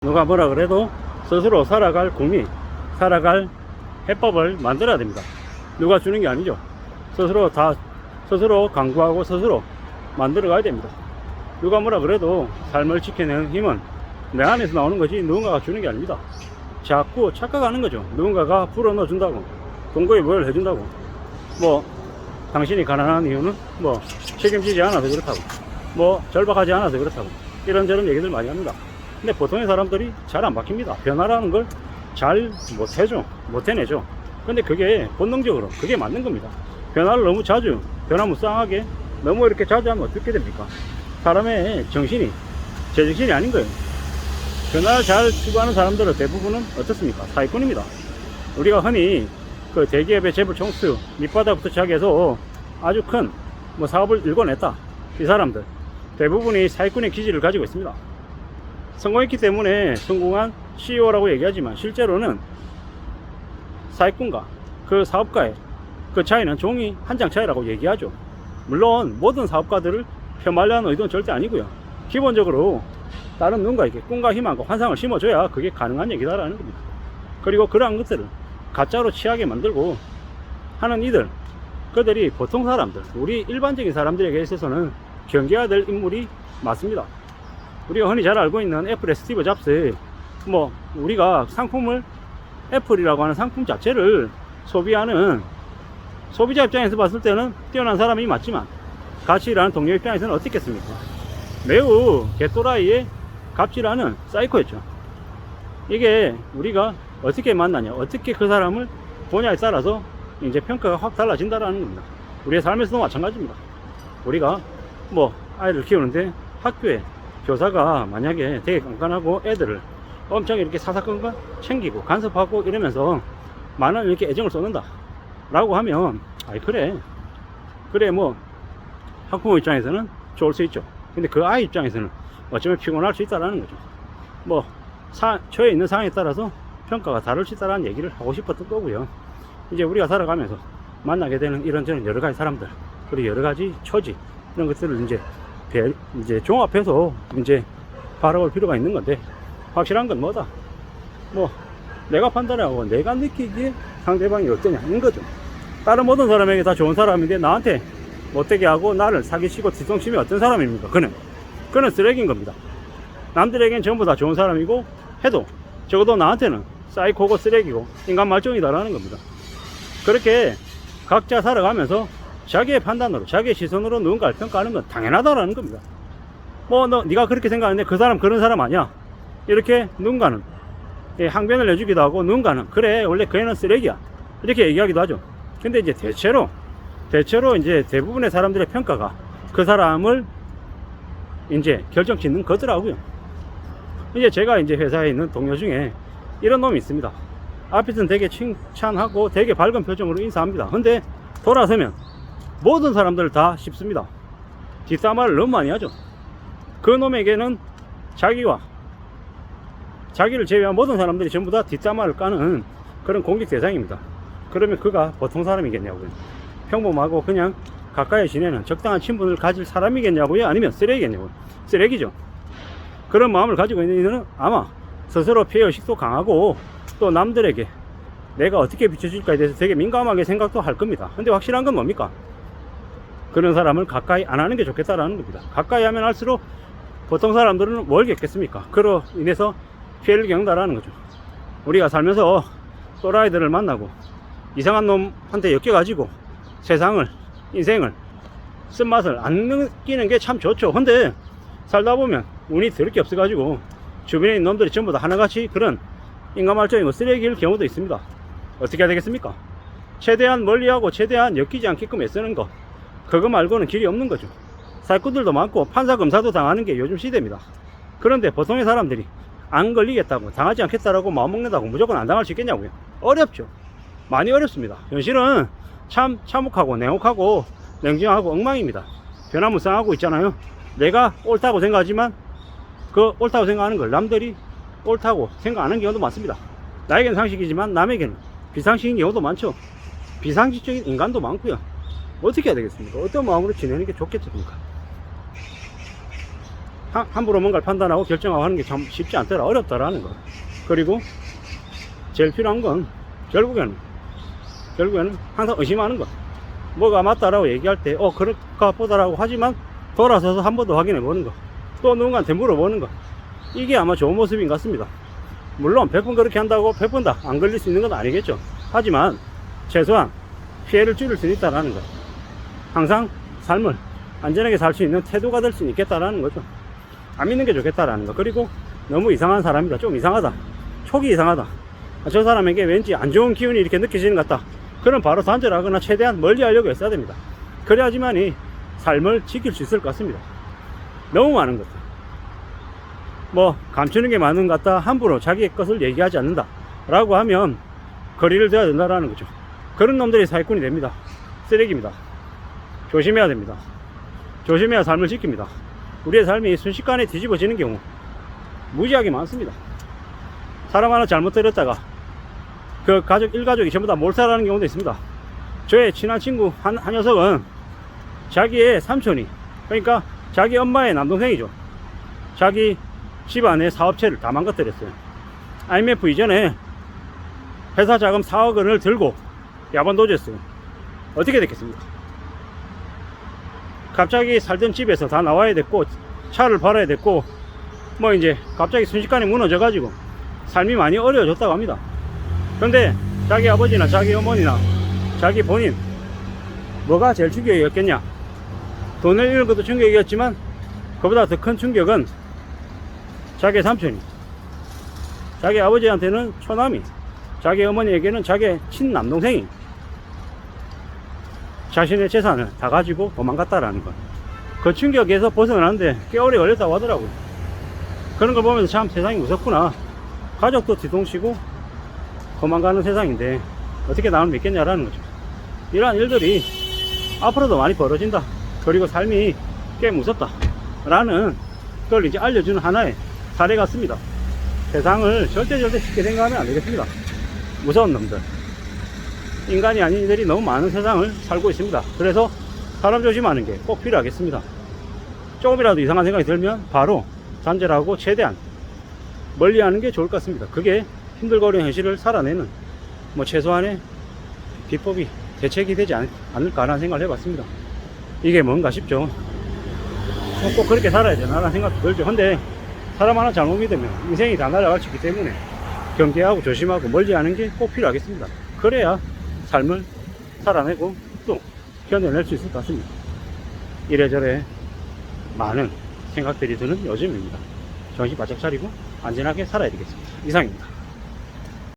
누가 뭐라 그래도 스스로 살아갈 국민, 살아갈 해법을 만들어야 됩니다. 누가 주는 게 아니죠. 스스로 강구하고 스스로 만들어 가야 됩니다. 누가 뭐라 그래도 삶을 지켜내는 힘은 내 안에서 나오는 거지 누군가가 주는 게 아닙니다. 자꾸 착각하는 거죠. 누군가가 불어넣어 준다고, 동거에 뭘 해준다고, 뭐 당신이 가난한 이유는 뭐 책임지지 않아서 그렇다고, 뭐 절박하지 않아서 그렇다고, 이런저런 얘기들 많이 합니다. 근데 보통의 사람들이 잘 안 바뀝니다. 변화라는 걸 잘 못해내죠. 근데 그게 본능적으로 그게 맞는 겁니다. 변화를 너무 자주, 변화무쌍하게 너무 이렇게 자주 하면 어떻게 됩니까? 사람의 정신이 제정신이 아닌 거예요. 변화를 잘 추구하는 사람들은 대부분은 어떻습니까? 사기꾼입니다. 우리가 흔히 그 대기업의 재벌 총수 밑바닥부터 시작해서 아주 큰 뭐 사업을 일궈냈다, 이 사람들 대부분이 사기꾼의 기질을 가지고 있습니다. 성공했기 때문에 성공한 CEO라고 얘기하지만 실제로는 사기꾼과 그 사업가의 그 차이는 종이 한 장 차이라고 얘기하죠. 물론 모든 사업가들을 폄하하려는 의도는 절대 아니고요. 기본적으로 다른 누군가에게 꿈과 희망과 환상을 심어줘야 그게 가능한 얘기다라는 겁니다. 그리고 그러한 것들을 가짜로 취하게 만들고 하는 이들, 그들이 보통 사람들, 우리 일반적인 사람들에게 있어서는 경계해야 될 인물이 맞습니다. 우리가 흔히 잘 알고 있는 애플의 스티브 잡스, 뭐 우리가 상품을, 애플이라고 하는 상품 자체를 소비하는 소비자 입장에서 봤을 때는 뛰어난 사람이 맞지만 같이 일하는 동료 입장에서는 어떻겠습니까? 매우 개또라이의 갑질하는 사이코였죠. 이게 우리가 어떻게 만나냐, 어떻게 그 사람을 보냐에 따라서 이제 평가가 확 달라진다라는 겁니다. 우리의 삶에서도 마찬가지입니다. 우리가 뭐 아이를 키우는데 학교에 교사가 만약에 되게 깐깐하고 애들을 엄청 이렇게 사사건건 챙기고 간섭하고 이러면서 많은 이렇게 애정을 쏟는다 라고 하면, 아이 그래 뭐 학부모 입장에서는 좋을 수 있죠. 근데 그 아이 입장에서는 어쩌면 피곤할 수 있다라는 거죠. 뭐 처해 있는 상황에 따라서 평가가 다를 수 있다라는 얘기를 하고 싶었던 거고요. 이제 우리가 살아가면서 만나게 되는 이런저런 여러 가지 사람들, 그리고 여러 가지 처지, 이런 것들을 이제 종합해서 이제 바라볼 필요가 있는 건데, 확실한 건 뭐다? 뭐 내가 판단하고 내가 느끼기에 상대방이 어떠냐는 거죠. 다른 모든 사람에게 다 좋은 사람인데 나한테 못되게 하고 나를 사기치고 뒤통심이 어떤 사람입니까? 그는 쓰레기인 겁니다. 남들에겐 전부 다 좋은 사람이고 해도 적어도 나한테는 사이코고 쓰레기고 인간 말종이다라는 겁니다. 그렇게 각자 살아가면서 자기의 판단으로, 자기의 시선으로 누군가를 평가하는 건 당연하다라는 겁니다. 뭐 네가 그렇게 생각하는데 그 사람 그런 사람 아니야, 이렇게 누군가는 항변을 해주기도 하고, 누군가는 그래 원래 그 애는 쓰레기야 이렇게 얘기하기도 하죠. 근데 이제 대체로 이제 대부분의 사람들의 평가가 그 사람을 이제 결정짓는 거더라고요. 이제 제가 이제 회사에 있는 동료 중에 이런 놈이 있습니다. 앞에서는 되게 칭찬하고 되게 밝은 표정으로 인사합니다. 근데 돌아서면 모든 사람들을 다 씹습니다. 뒷담화를 너무 많이 하죠. 그 놈에게는 자기를 제외한 모든 사람들이 전부 다 뒷담화를 까는 그런 공격 대상입니다. 그러면 그가 보통 사람이겠냐고요? 평범하고 그냥 가까이 지내는 적당한 친분을 가질 사람이겠냐고요? 아니면 쓰레기겠냐고요? 쓰레기죠. 그런 마음을 가지고 있는 이들은 아마 스스로 피해의식도 강하고 또 남들에게 내가 어떻게 비춰줄까에 대해서 되게 민감하게 생각도 할 겁니다. 근데 확실한 건 뭡니까? 그런 사람을 가까이 안 하는 게 좋겠다라는 겁니다. 가까이 하면 할수록 보통 사람들은 뭘 겪겠습니까? 그로 인해서 피해를 겪는다라는 거죠. 우리가 살면서 또라이들을 만나고 이상한 놈한테 엮여가지고 세상을, 인생을 쓴맛을 안 느끼는 게 참 좋죠. 근데 살다 보면 운이 더럽게 없어가지고 주변에 있는 놈들이 전부 다 하나같이 그런 인간말적인 쓰레기일 경우도 있습니다. 어떻게 해야 되겠습니까? 최대한 멀리하고 최대한 엮이지 않게끔 애쓰는 거, 그거 말고는 길이 없는 거죠. 사기꾼들도 많고 판사 검사도 당하는 게 요즘 시대입니다. 그런데 보통의 사람들이 안 걸리겠다고, 당하지 않겠다라고 마음먹는다고 무조건 안 당할 수 있겠냐고요? 어렵죠. 많이 어렵습니다. 현실은 참 참혹하고 냉혹하고 냉정하고 엉망입니다. 변화무쌍하고 있잖아요. 내가 옳다고 생각하지만 그 옳다고 생각하는 걸 남들이 옳다고 생각하는 경우도 많습니다. 나에게는 상식이지만 남에게는 비상식인 경우도 많죠. 비상식적인 인간도 많고요. 어떻게 해야 되겠습니까? 어떤 마음으로 지내는 게 좋겠습니까? 함부로 뭔가를 판단하고 결정하고 하는 게 참 쉽지 않더라. 어렵더라는 거. 그리고 제일 필요한 건 결국에는 항상 의심하는 거. 뭐가 맞다라고 얘기할 때 그럴까 보다라고 하지만 돌아서서 한 번 더 확인해 보는 거. 또 누군가한테 물어보는 거. 이게 아마 좋은 모습인 것 같습니다. 물론 100번 그렇게 한다고 100번 다 안 걸릴 수 있는 건 아니겠죠. 하지만 최소한 피해를 줄일 수 있다는 거. 항상 삶을 안전하게 살 수 있는 태도가 될 수 있겠다라는 거죠. 안 믿는 게 좋겠다라는 거. 그리고 너무 이상한 사람이다. 좀 이상하다. 촉이 이상하다. 저 사람에게 왠지 안 좋은 기운이 이렇게 느껴지는 것 같다. 그럼 바로 단절하거나 최대한 멀리 하려고 했어야 됩니다. 그래야지만이 삶을 지킬 수 있을 것 같습니다. 너무 많은 것들. 뭐 감추는 게 많은 것 같다. 함부로 자기의 것을 얘기하지 않는다 라고 하면 거리를 둬야 된다라는 거죠. 그런 놈들이 사기꾼이 됩니다. 쓰레기입니다. 조심해야 됩니다. 조심해야 삶을 지킵니다. 우리의 삶이 순식간에 뒤집어지는 경우 무지하게 많습니다. 사람 하나 잘못 들었다가 그 가족, 일가족이 전부 다 몰살하는 경우도 있습니다. 저의 친한 친구 한 녀석은 자기의 삼촌이, 그러니까 자기 엄마의 남동생이죠. 자기 집안의 사업체를 다 망가뜨렸어요. IMF 이전에 회사 자금 4억 원을 들고 야반도주했어요. 어떻게 됐겠습니까? 갑자기 살던 집에서 다 나와야 됐고, 차를 팔아야 됐고, 뭐 이제 갑자기 순식간에 무너져가지고 삶이 많이 어려워졌다고 합니다. 그런데 자기 아버지나 자기 어머니나 자기 본인, 뭐가 제일 충격이었겠냐? 돈을 잃은 것도 충격이었지만 그보다 더 큰 충격은 자기 삼촌이, 자기 아버지한테는 처남이, 자기 어머니에게는 자기 친남동생이 자신의 재산을 다 가지고 도망갔다라는 것. 그 충격에서 벗어나는데 꽤 오래 걸렸다고 하더라고요. 그런 걸 보면서 참 세상이 무섭구나. 가족도 뒤통치고 도망가는 세상인데 어떻게 나를 믿겠냐라는 거죠. 이러한 일들이 앞으로도 많이 벌어진다. 그리고 삶이 꽤 무섭다 라는 걸 이제 알려주는 하나의 사례 같습니다. 세상을 절대 쉽게 생각하면 안 되겠습니다. 무서운 놈들, 인간이 아닌 이들이 너무 많은 세상을 살고 있습니다. 그래서 사람 조심하는 게 꼭 필요하겠습니다. 조금이라도 이상한 생각이 들면 바로 단절하고 최대한 멀리 하는 게 좋을 것 같습니다. 그게 힘들거리는 현실을 살아내는 뭐 최소한의 비법이, 대책이 되지 않을까라는 생각을 해봤습니다. 이게 뭔가 싶죠. 꼭 그렇게 살아야 되나라는 생각도 들죠. 근데 사람 하나 잘못 믿으면 인생이 다 날아갈 수 있기 때문에 경계하고 조심하고 멀리 하는 게 꼭 필요하겠습니다. 그래야 삶을 살아내고 또 견뎌낼 수 있을 것 같습니다. 이래저래 많은 생각들이 드는 요즘입니다. 정신 바짝 차리고 안전하게 살아야 되겠습니다. 이상입니다.